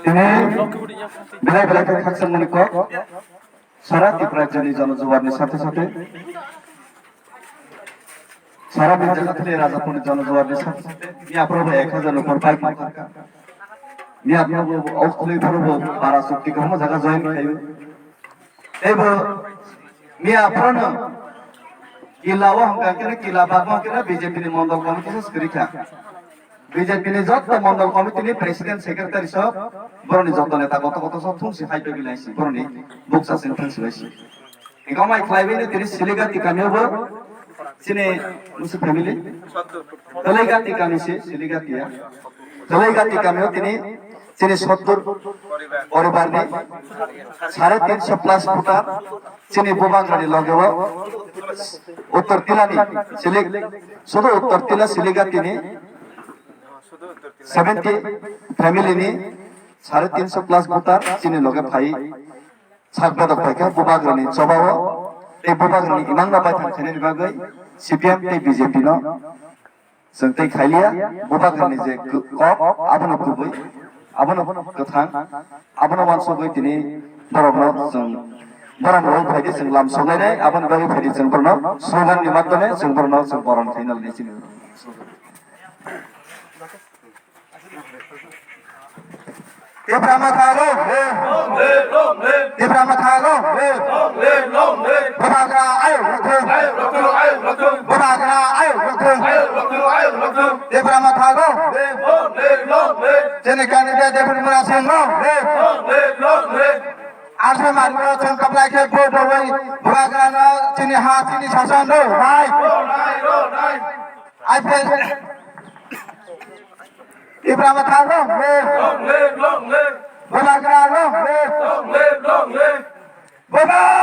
ini bilai-bilai kaksan meniko সারা ত্রিপুরাজনী জনজোয়ারের সাথে সাথে সারা জায়গাতে রাজাপুরের জনজোয়ারের সাথে সাথে আপনারা 1000 উপর পাইপ আপনারা অস্ট্রেলি ধরবো 1200 টিকা हम জায়গা জয়েন খাইবে এবার আপনারা কিলাওয়া হংকাকে কিলা বাগমাকে বিজেপি নি মন্ডল কমিটি সক্রিয়া বিজেপি নি যত মন্ডল কমিটি নি প্রেসিডেন্ট সেক্রেটারি সব বরনি যত নেতা কত কত সব থুংসি হাইপে গিলাইছি বরনি বুকসা সেন্টেন্স হইছি এগামাই ক্লাইবেনি তিনি সিলিগাতি কামিওবো সিনে মুসি ফ্যামিলি তলাইগাতি কামিছে সিলিগাতিয়া তলাইগাতি কামিও তিনি সিনে 70 পরিবার নে 350 প্লাস ভোটার সিনে বোবাংরানি লগেও উত্তর তিলানি সিলিগ শুধু উত্তর তিলা সিলিগাতি নে 70 फैमिली ने 350 प्लस भोटार चीनी लोगे भाई सागबाद भाई बुबाग्रनी चबाव ए बुबाग्रनी इमांगना बाय थांखने बागै सीपीएम ते बीजेपी नो जोंतै खाइलिया बुबाग्रनी जे कप आबनो गुबै आबनो गथां आबनो मानसबै दिनै बरमनो जों बरमनो फायदि जों लाम सलायनाय आबनो बागै फायदि जों बरनो स्लोगाननि माध्यमे जों बरनो जों बरन फाइनाल नि चिनि Ibrahima Thago, Ibrahima Thago, Babagra ayo Ibrahima Thago, Jene candidate David Murasengo, Ashe Margo Chen Kaplai ke vote away, Babagra Chini Ha Chini Sasando, right? I pray. Ibrahima Thago, long live, Babagra, long live, Baba.